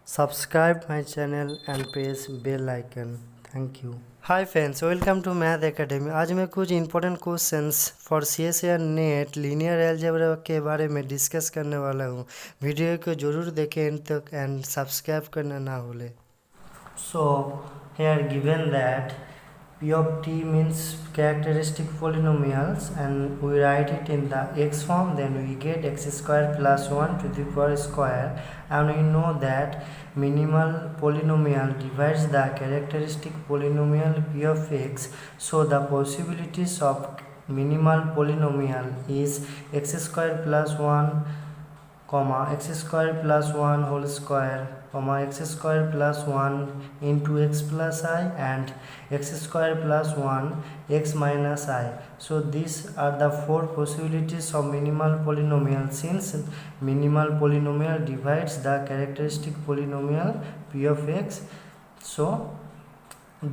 subscribe my channel and press bell icon. Thank you. Hi friends, welcome to math academy. आज मैं कुछ important questions for CS या NET linear algebra के बारे में discuss करने वाला हूँ। वीडियो को जरूर देखें एंड तक एंड सब्सक्राइब करना ना भूलें। सो here given that p of t means characteristic polynomials and we write it in the x form, then we get x square plus 1 to the power square, and we know that minimal polynomial divides the characteristic polynomial p of x, so the possibilities of minimal polynomial is x square plus 1 comma x square plus 1 whole square comma x square plus 1 into x plus I and x square plus 1 x minus I. So these are the four possibilities of minimal polynomial, since minimal polynomial divides the characteristic polynomial p of x. So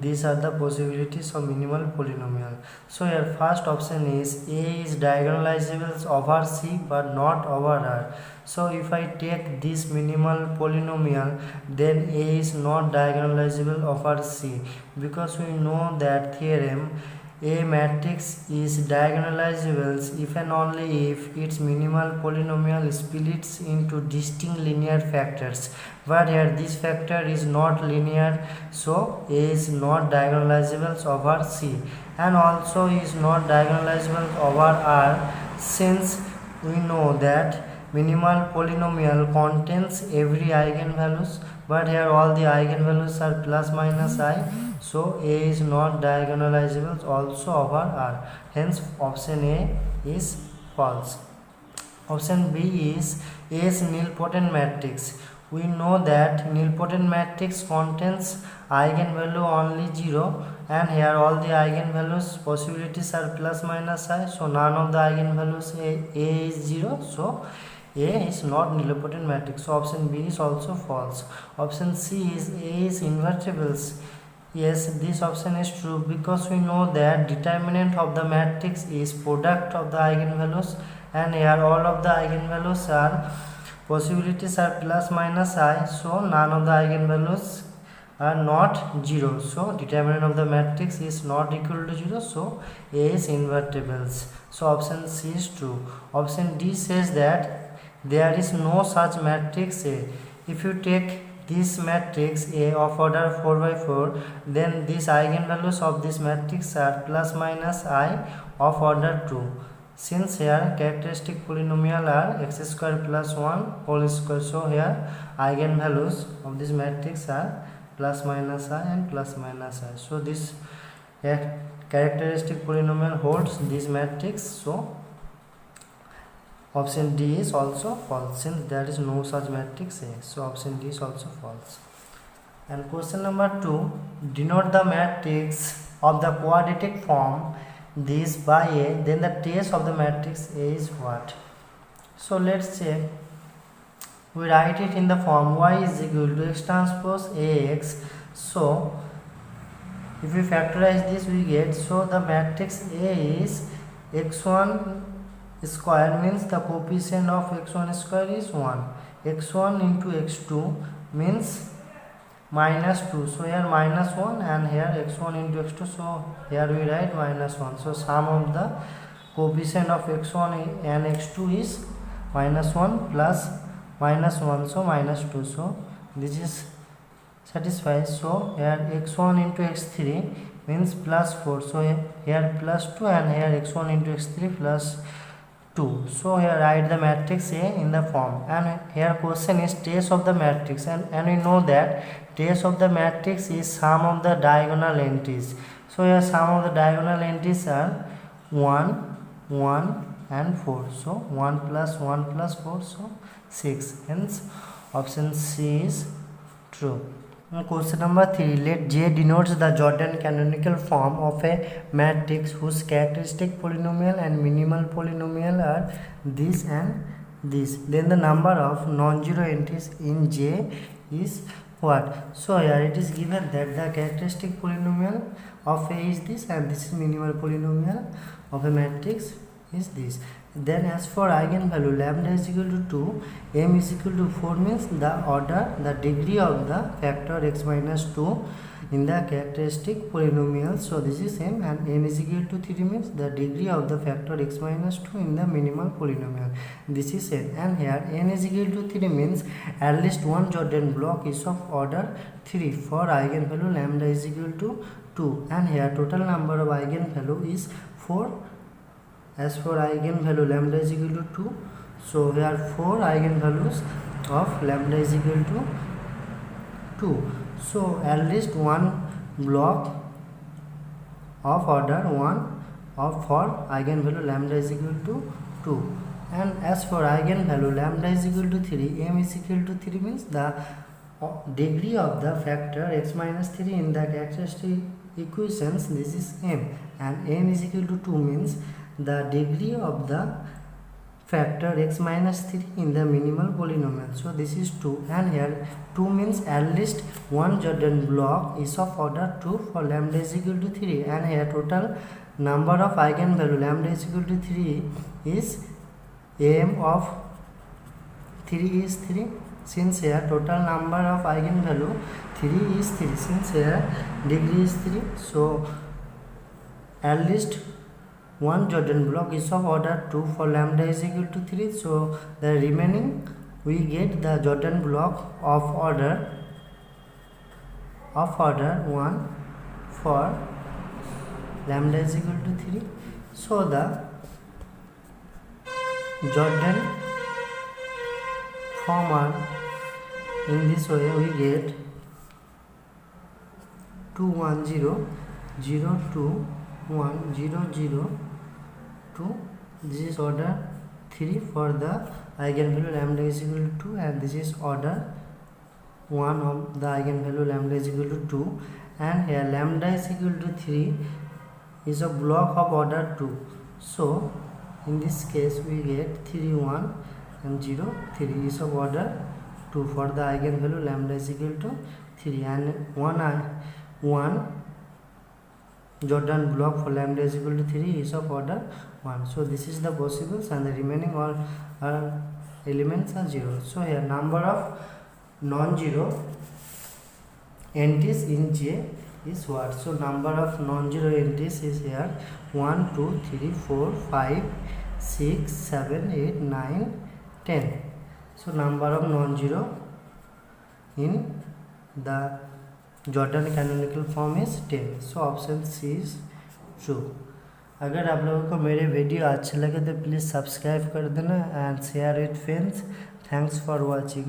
these are the possibilities of minimal polynomial. So here first option is A is diagonalizable over C but not over R. So if I take this minimal polynomial, then A is not diagonalizable over C, because we know that theorem a matrix is diagonalizable if and only if its minimal polynomial splits into distinct linear factors, but here this factor is not linear, so A is not diagonalizable over C, and also is not diagonalizable over R, since we know that minimal polynomial contains every eigenvalues, but here all the eigenvalues are plus minus I, so A is not diagonalizable also over R. Hence option A is false. Option B is A is nilpotent matrix. We know that nilpotent matrix contains eigenvalue only 0, and here all the eigenvalues possibilities are plus minus I, so none of the eigenvalues A is 0, so A is not nilpotent matrix. So option B is also false. Option C is A is invertibles. Yes, this option is true, because we know that determinant of the matrix is product of the eigenvalues, and here all of the eigenvalues are possibilities are plus minus I, so none of the eigenvalues are not 0, so determinant of the matrix is not equal to 0, so A is invertibles. So option C is true. Option D says that there is no such matrix A. If you take this matrix A of order 4 by 4, then these eigenvalues of this matrix are plus minus I of order 2, since here characteristic polynomial are x square plus 1 whole square, so here eigenvalues of this matrix are plus minus I and plus minus I, so this characteristic polynomial holds this matrix, so option D is also false, since there is no such matrix A, so option D is also false. And question number 2, denote the matrix of the quadratic form this by A, then the trace of the matrix A is what? So let's say we write it in the form y is equal to x transpose Ax. So if we factorize this, we get, so the matrix A is x1 square, means the coefficient of x1 square is 1, x1 into x2 means minus 2, so here minus 1, and here x1 into x2, so here we write minus 1, so sum of the coefficient of x1 and x2 is minus 1 plus minus 1, so minus 2, so this is satisfied. So here x1 into x3 means plus 4, so here plus 2, and here x1 into x3 plus 2, so here write the matrix A in the form, and here question is trace of the matrix, and we know that trace of the matrix is sum of the diagonal entries, so here sum of the diagonal entries are 1 1 and 4, so 1 plus 1 plus 4, so 6, hence option C is true. Question number 3, let J denotes the Jordan canonical form of a matrix whose characteristic polynomial and minimal polynomial are this and this, then the number of non-zero entries in J is what? So here it is given that the characteristic polynomial of A is this, and this is minimal polynomial of a matrix is this, Then as for eigenvalue lambda is equal to 2, m is equal to 4 means the degree of the factor x minus 2 in the characteristic polynomial. So this is m, and n is equal to 3 means the degree of the factor x minus 2 in the minimal polynomial. This is n, and here n is equal to 3 means at least one Jordan block is of order 3 for eigenvalue lambda is equal to 2, and here total number of eigenvalue is 4. As for eigenvalue lambda is equal to 2, so here 4 eigenvalues of lambda is equal to 2. So at least one block of order 1 of for eigenvalue lambda is equal to 2. And as for eigenvalue lambda is equal to 3, m is equal to 3 means the degree of the factor x minus 3 in the characteristic equations, this is m, and n is equal to 2 means the degree of the factor x minus 3 in the minimal polynomial. So this is 2, and here 2 means at least one Jordan block is of order 2 for lambda is equal to 3, and here total number of eigenvalue lambda is equal to 3 is m of 3 is 3, since here total number of eigenvalue 3 is 3, since here degree is 3, so at least one Jordan block is of order 2 for lambda is equal to 3, so the remaining we get the Jordan block of order 1 for lambda is equal to 3. So the Jordan form are in this way, we get 2 1 0 0 2 1 0 0 2. This is order 3 for the eigenvalue lambda is equal to 2, and this is order 1 of the eigenvalue lambda is equal to 2, and here lambda is equal to 3 is a block of order 2. So in this case we get 3 1 and 0 3 is of order 2 for the eigenvalue lambda is equal to 3, and 1 Jordan block for lambda is equal to 3 is of order 1. So this is the possibles, and the remaining all elements are 0. So here number of non-zero entities in J is what? So number of non-zero entities is here 1 2 3 4 5 6 7 8 9 10. So number of non-zero in the Jordan canonical form is 10. So option C is true. अगर आप लोगों को मेरे video अच्छे लगे तो please subscribe कर देना and share with friends. Thanks for watching.